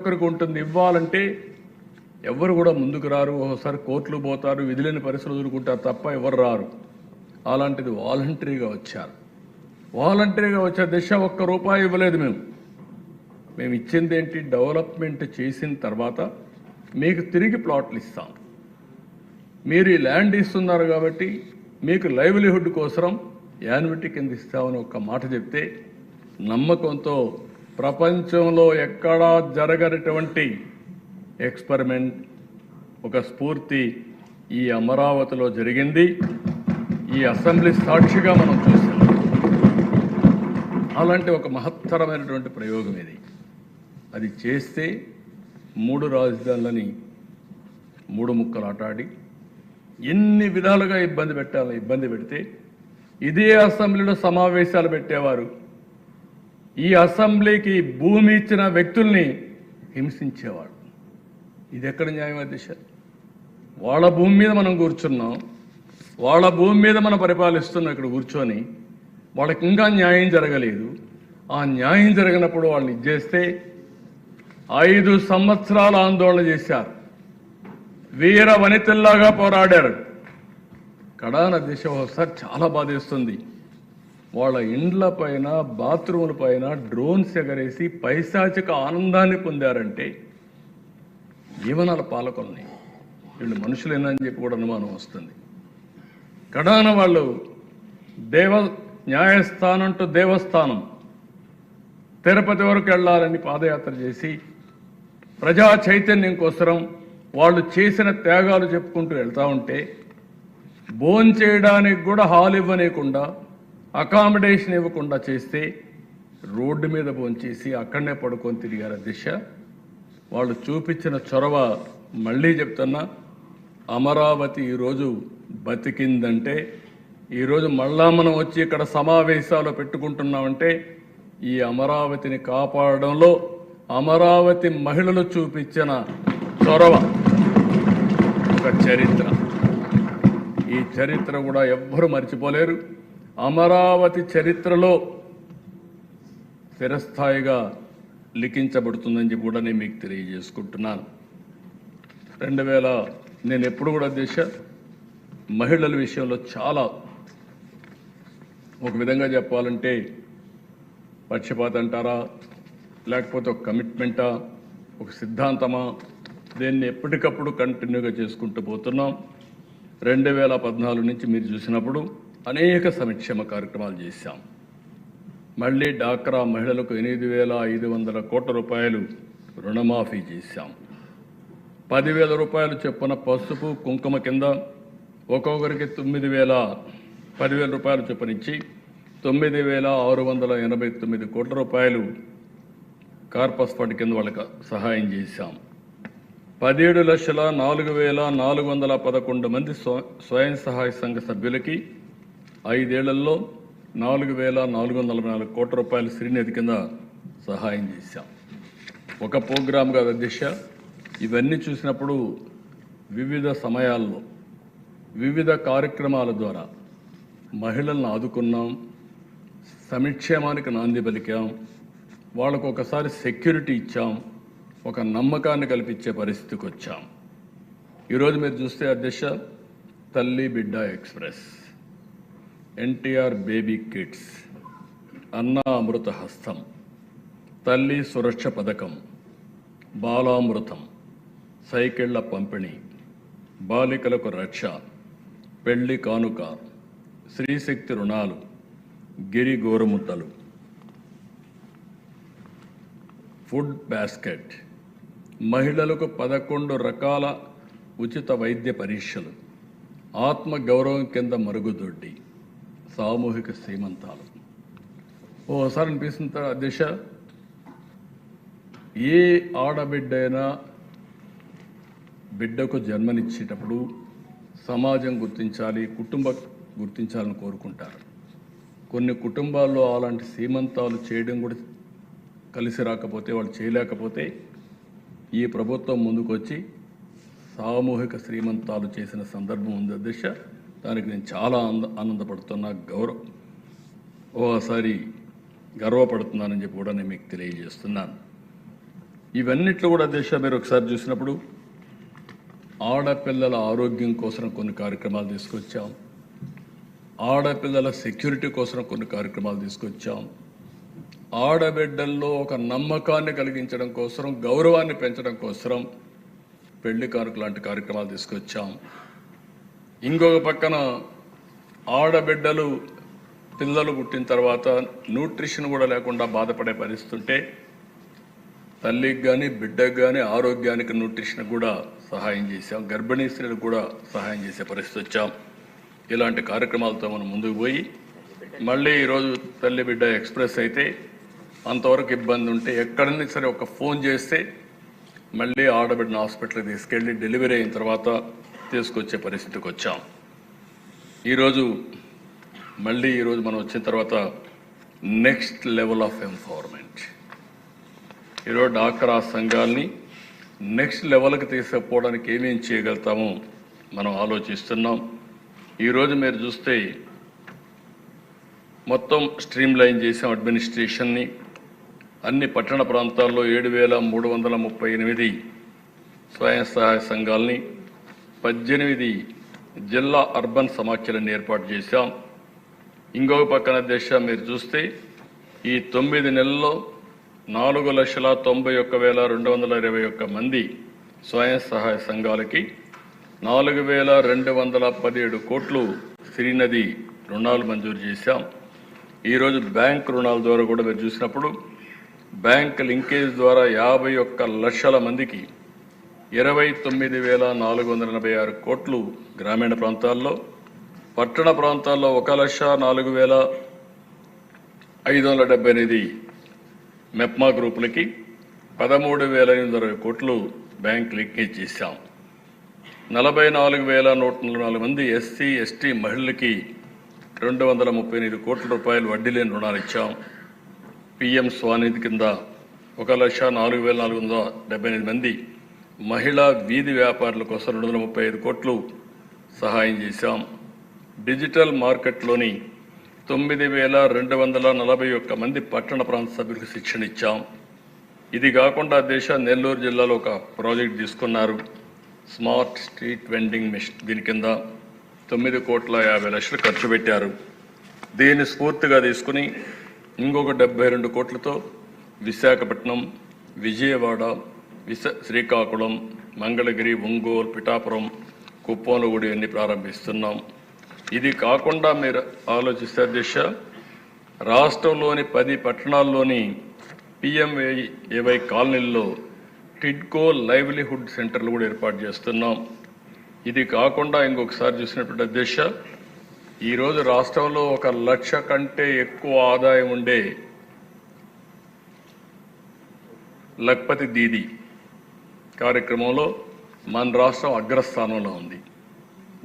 ఒక్కరికి ఉంటుంది. ఇవ్వాలంటే ఎవరు కూడా ముందుకు రారు. ఒకసారి కోర్టులు పోతారు, విధులేని పరిస్థితులు ఎదుర్కొంటారు తప్ప ఎవరు రారు. అలాంటిది వాలంటరీగా వచ్చారు. వాలంటరీగా వచ్చే దిశ ఒక్క రూపాయి ఇవ్వలేదు. మేము ఇచ్చింది ఏంటి, డెవలప్మెంట్ చేసిన తర్వాత మీకు తిరిగి ప్లాట్లు ఇస్తాం. మీరు ఈ ల్యాండ్ ఇస్తున్నారు కాబట్టి మీకు లైవ్లీహుడ్ కోసం యాన్యుటీ కింద ఇస్తామని ఒక్క మాట చెప్తే నమ్మకంతో ప్రపంచంలో ఎక్కడా జరగనటువంటి ఎక్స్పెరిమెంట్, ఒక స్ఫూర్తి ఈ అమరావతిలో జరిగింది. ఈ అసెంబ్లీ సాక్షిగా మనం చూసాం. అలాంటి ఒక మహత్తరమైనటువంటి ప్రయోగం ఇది. అది చేస్తే 3 రాజధానులని 3 ముక్కలు ఆటాడి ఎన్ని విధాలుగా ఇబ్బంది పెడితే ఇదే అసెంబ్లీలో సమావేశాలు పెట్టేవారు. ఈ అసెంబ్లీకి భూమి ఇచ్చిన వ్యక్తుల్ని హింసించేవాడు. ఇది ఎక్కడ న్యాయం అధ్యక్ష? వాళ్ళ భూమి మీద మనం కూర్చున్నాం, వాళ్ళ భూమి మీద మనం పరిపాలిస్తున్నాం. ఇక్కడ కూర్చొని వాళ్ళకి ఇంకా న్యాయం జరగలేదు. ఆ న్యాయం జరిగినప్పుడు వాళ్ళని ఇచ్చేస్తే 5 సంవత్సరాల ఆందోళన చేశారు. వీర వనితల్లాగా పోరాడారు. కడాన దిశ ఒకసారి చాలా బాధేస్తుంది. వాళ్ళ ఇండ్ల పైన, బాత్రూముల పైన డ్రోన్స్ ఎగరేసి పైశాచిక ఆనందాన్ని పొందారంటే జీవనాల పాలకుల్ని వీళ్ళు మనుషులేనని చెప్పి కూడా అనుమానం వస్తుంది. కడాన వాళ్ళు న్యాయస్థానం టు దేవస్థానం తిరుపతి వరకు వెళ్ళాలని పాదయాత్ర చేసి ప్రజా చైతన్యం కోసం వాళ్ళు చేసిన త్యాగాలు చెప్పుకుంటూ వెళ్తూ ఉంటే భోజనం చేయడానికి కూడా హాల్ ఇవ్వనీయకుండా, అకామిడేషన్ ఇవ్వకుండా చేస్తే రోడ్డు మీద భోంచేసి అక్కడనే పడుకొని తిరిగారు. దిశ వాళ్ళు చూపించిన చొరవ మళ్ళీ చెప్తున్నా, అమరావతి ఈరోజు బతికిందంటే, ఈరోజు మళ్ళా మనం వచ్చి ఇక్కడ సమావేశాలు పెట్టుకుంటున్నామంటే ఈ అమరావతిని కాపాడడంలో అమరావతి మహిళలు చూపించిన చొరవ ఒక చరిత్ర. ఈ చరిత్ర కూడా ఎవ్వరూ మర్చిపోలేరు. అమరావతి చరిత్రలో స్థిరస్థాయిగా లిఖించబడుతుందని చెప్పి కూడా నేను మీకు తెలియజేసుకుంటున్నాను. నేను ఎప్పుడు కూడా మహిళల విషయంలో చాలా, ఒక విధంగా చెప్పాలంటే పక్షపాత అంటారా, లేకపోతే ఒక కమిట్మెంటా, ఒక సిద్ధాంతమా, దీన్ని ఎప్పటికప్పుడు కంటిన్యూగా చేసుకుంటూ పోతున్నాం. 2014 నుంచి మీరు చూసినప్పుడు అనేక సంక్షేమ కార్యక్రమాలు చేశాం. మళ్ళీ డాక్రా మహిళలకు 8,500 కోట్ల రూపాయలు రుణమాఫీ చేశాం. 10,000 రూపాయలు చొప్పున పసుపు కుంకుమ కింద ఒక్కొక్కరికి 10,000 రూపాయలు చొప్పున ఇచ్చి 9,689 కోట్ల రూపాయలు కార్పస్ ఫండ్ కింద వాళ్ళకి సహాయం చేశాం. 17,04,411 మంది స్వయం సహాయ సంఘ సభ్యులకి 5 ఏళ్లలో 4,444 కోట్ల రూపాయలు శ్రీనిధి కింద సహాయం చేశాం. ఒక ప్రోగ్రామ్ కాదు అధ్యక్ష. ఇవన్నీ చూసినప్పుడు వివిధ సమయాల్లో వివిధ కార్యక్రమాల ద్వారా మహిళలను ఆదుకున్నాం, సంక్షేమానికి నాంది పలికాం, వాళ్ళకు ఒకసారి సెక్యూరిటీ ఇచ్చాం, ఒక నమ్మకాన్ని కల్పించే పరిస్థితికి వచ్చాం. ఈరోజు మీరు చూస్తే అధ్యక్ష, తల్లి బిడ్డ ఎక్స్ప్రెస్, ఎన్టీఆర్ బేబీ కిట్స్, అన్నా అమృత హస్తం, తల్లి సురక్ష పథకం, బాలామృతం, సైకిళ్ల పంపిణీ, బాలికలకు రక్ష, పెళ్లి కానుక, శ్రీశక్తి రుణాలు, గిరి గోరుముద్దలు, ఫుడ్ బాస్కెట్, మహిళలకు 11 రకాల ఉచిత వైద్య పరీక్షలు, ఆత్మ గౌరవం కింద మరుగుదొడ్డి, సామూహిక శ్రీమంతాలు. ఓసారి అనిపిస్తుంది అధ్యక్ష, ఏ ఆడబిడ్డైనా బిడ్డకు జన్మనిచ్చేటప్పుడు సమాజం గుర్తించాలి, కుటుంబం గుర్తించాలని కోరుకుంటారు. కొన్ని కుటుంబాల్లో అలాంటి సీమంతాలు చేయడం కూడా కలిసి రాకపోతే, వాళ్ళు చేయలేకపోతే ఈ ప్రభుత్వం ముందుకొచ్చి సామూహిక శ్రీమంతాలు చేసిన సందర్భం ఉంది అధ్యక్ష. దానికి నేను చాలా ఆనందపడుతున్నా, ఓసారి గర్వపడుతున్నానని చెప్పి కూడా నేను మీకు తెలియజేస్తున్నాను. ఇవన్నిట్లో కూడా మీరు ఒకసారి చూసినప్పుడు ఆడపిల్లల ఆరోగ్యం కోసం కొన్ని కార్యక్రమాలు తీసుకొచ్చాం, ఆడపిల్లల సెక్యూరిటీ కోసం కొన్ని కార్యక్రమాలు తీసుకొచ్చాం, ఆడబిడ్డల్లో ఒక నమ్మకాన్ని కలిగించడం కోసం, గౌరవాన్ని పెంచడం కోసం పెళ్లి కానుక లాంటి కార్యక్రమాలు తీసుకొచ్చాం. ఇంకొక పక్కన ఆడబిడ్డలు పిల్లలు పుట్టిన తర్వాత న్యూట్రిషన్ కూడా లేకుండా బాధపడే పరిస్థితి ఉంటే తల్లికి కానీ బిడ్డకు కానీ ఆరోగ్యానికి న్యూట్రిషన్ కూడా సహాయం చేశాం, గర్భిణీ స్త్రీలకు కూడా సహాయం చేసే పరిస్థితి వచ్చాం. ఇలాంటి కార్యక్రమాలతో మనం ముందుకు పోయి మళ్ళీ ఈరోజు తల్లి బిడ్డ ఎక్స్ప్రెస్ అయితే అంతవరకు ఇబ్బంది ఉంటే ఎక్కడన్నా సరే ఒక ఫోన్ చేస్తే మళ్ళీ ఆడబిడ్డను హాస్పిటల్కి తీసుకెళ్ళి డెలివరీ అయిన తర్వాత తీసుకొచ్చే పరిస్థితికి వచ్చాం. ఈరోజు మనం వచ్చిన తర్వాత నెక్స్ట్ లెవెల్ ఆఫ్ ఎంపవర్మెంట్, ఈరోజు డాక్రా సంఘాలని నెక్స్ట్ లెవెల్కి తీసుకుపోవడానికి ఏమేం చేయగలుగుతామో మనం ఆలోచిస్తున్నాం. ఈరోజు మీరు చూస్తే మొత్తం స్ట్రీమ్ లైన్ చేసాం అడ్మినిస్ట్రేషన్ని. అన్ని పట్టణ ప్రాంతాల్లో 7,338 స్వయం సహాయ సంఘాలని, 18 జిల్లా అర్బన్ సమాఖ్యలను ఏర్పాటు చేశాం. ఇంకొక పక్కన మీరు చూస్తే ఈ 9 నెలల్లో 4,91,221 మంది స్వయం సహాయ సంఘాలకి 4,217 కోట్లు శ్రీనది రుణాలు మంజూరు చేశాం. ఈరోజు బ్యాంక్ రుణాల ద్వారా కూడా మీరు చూసినప్పుడు బ్యాంక్ లింకేజ్ ద్వారా 51 లక్షల మందికి 29,486 కోట్లు గ్రామీణ ప్రాంతాల్లో, పట్టణ ప్రాంతాల్లో 1,04,578 మెప్మా గ్రూపులకి 13,820 కోట్లు బ్యాంక్ లింకేజ్ చేశాం. 44,104 మంది ఎస్సీ ఎస్టీ మహిళలకి 238 కోట్ల రూపాయలు వడ్డీ లేని రుణాలు ఇచ్చాం. పిఎం స్వానిధి కింద 1,04,478 మంది మహిళా వీధి వ్యాపారుల కోసం 235 కోట్లు సహాయం చేశాం. డిజిటల్ మార్కెట్లోని 9,241 మంది పట్టణ ప్రాంత సభ్యులకు శిక్షణ ఇచ్చాం. ఇది కాకుండా నెల్లూరు జిల్లాలో ఒక ప్రాజెక్ట్ తీసుకున్నారు, స్మార్ట్ స్ట్రీట్ వెండింగ్ మిషన్. దీని కింద 9,50,00,000 ఖర్చు పెట్టారు. దీన్ని స్ఫూర్తిగా తీసుకుని ఇంకొక 72 కోట్లతో విశాఖపట్నం, విజయవాడ, శ్రీకాకుళం, మంగళగిరి, ఒంగోలు, పిఠాపురం, కుప్పంలో కూడా ఇవన్నీ ప్రారంభిస్తున్నాం. ఇది కాకుండా మీరు ఆలోచిస్తే రాష్ట్రంలోని 10 పట్టణాల్లోని PMAY కాలనీల్లో టిడ్కో లైవ్లీహుడ్ సెంటర్లు కూడా ఏర్పాటు చేస్తున్నాం. ఇది కాకుండా ఇంకొకసారి చూసినప్పుడు ఈరోజు రాష్ట్రంలో 1 లక్ష కంటే ఎక్కువ ఆదాయం ఉండే లక్పతి దీది కార్యక్రమంలో మన రాష్ట్రం అగ్రస్థానంలో ఉంది.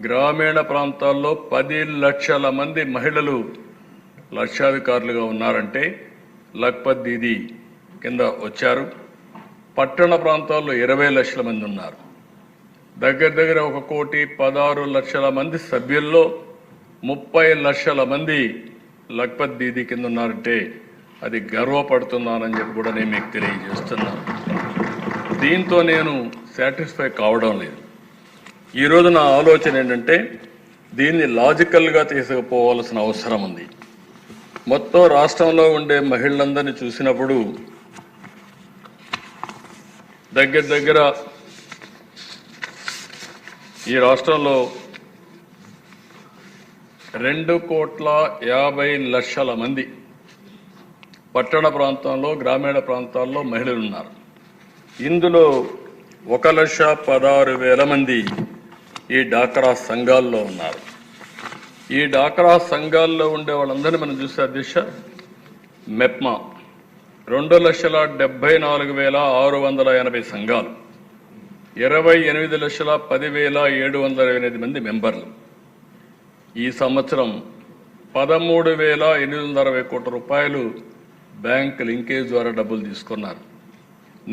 గ్రామీణ ప్రాంతాల్లో 10 లక్షల మంది మహిళలు లక్షాధికారులుగా ఉన్నారంటే లక్పతి దీది కింద వచ్చారు. పట్టణ ప్రాంతాల్లో 20 లక్షల మంది ఉన్నారు. దగ్గర 1,16,00,000 మంది సభ్యుల్లో 30 లక్షల మంది లక్పతి దీది కింద ఉన్నారంటే అది గర్వపడుతున్నానని చెప్పి కూడా నేను మీకు తెలియజేస్తున్నాను. దీంతో నేను సాటిస్ఫై కావడం లేదు. ఈరోజు నా ఆలోచన ఏంటంటే దీన్ని లాజికల్గా తీసుకుపోవాల్సిన అవసరం ఉంది. మొత్తం రాష్ట్రంలో ఉండే మహిళలందరినీ చూసినప్పుడు దగ్గర ఈ రాష్ట్రంలో 2,50,00,000 మంది పట్టణ ప్రాంతంలో, గ్రామీణ ప్రాంతాల్లో మహిళలు ఉన్నారు. ఇందులో 1,16,000 మంది ఈ డాక్రా సంఘాల్లో ఉన్నారు. ఈ డాక్రా సంఘాల్లో ఉండే వాళ్ళందరినీ మనం చూస్తే మెప్మా 2,74,680 సంఘాలు, 28,10,728 మంది మెంబర్లు. ఈ సంవత్సరం 13,860 కోట్ల రూపాయలు బ్యాంక్ లింకేజ్ ద్వారా డబ్బులు తీసుకున్నారు.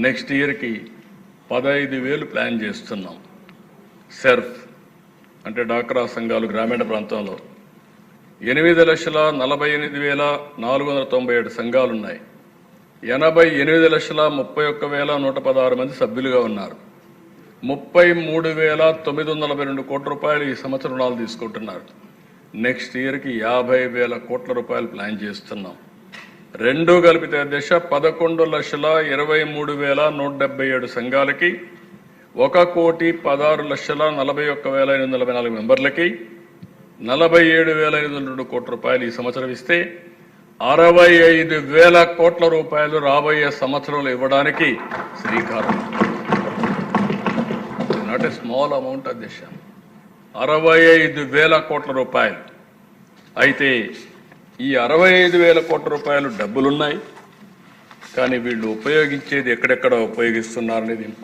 నెక్స్ట్ ఇయర్కి 15,000 ప్లాన్ చేస్తున్నాం. సెర్ఫ్ అంటే డాక్రా సంఘాలు గ్రామీణ ప్రాంతంలో 8,48,497 సంఘాలు ఉన్నాయి. 88,31,116 మంది సభ్యులుగా ఉన్నారు. 33,942 కోట్ల రూపాయలు ఈ సంవత్సరం రుణాలు తీసుకుంటున్నారు. నెక్స్ట్ ఇయర్కి 50,000 కోట్ల రూపాయలు ప్లాన్ చేస్తున్నాం. రెండు కలిపితే అధ్యక్ష 11,23,177 సంఘాలకి 1,16,41,844 మెంబర్లకి 47,502 కోట్ల రూపాయలు ఈ సంవత్సరం ఇస్తే 65,000 కోట్ల రూపాయలు రాబోయే సంవత్సరంలో ఇవ్వడానికి శ్రీకారం. నాట్ ఏ స్మాల్ అమౌంట్ అధ్యక్ష, 65,000 కోట్ల రూపాయలు. అయితే ఈ 65,000 కోట్ల రూపాయలు డబ్బులున్నాయి, కానీ వీళ్ళు ఉపయోగించేది ఎక్కడెక్కడ ఉపయోగిస్తున్నారనేది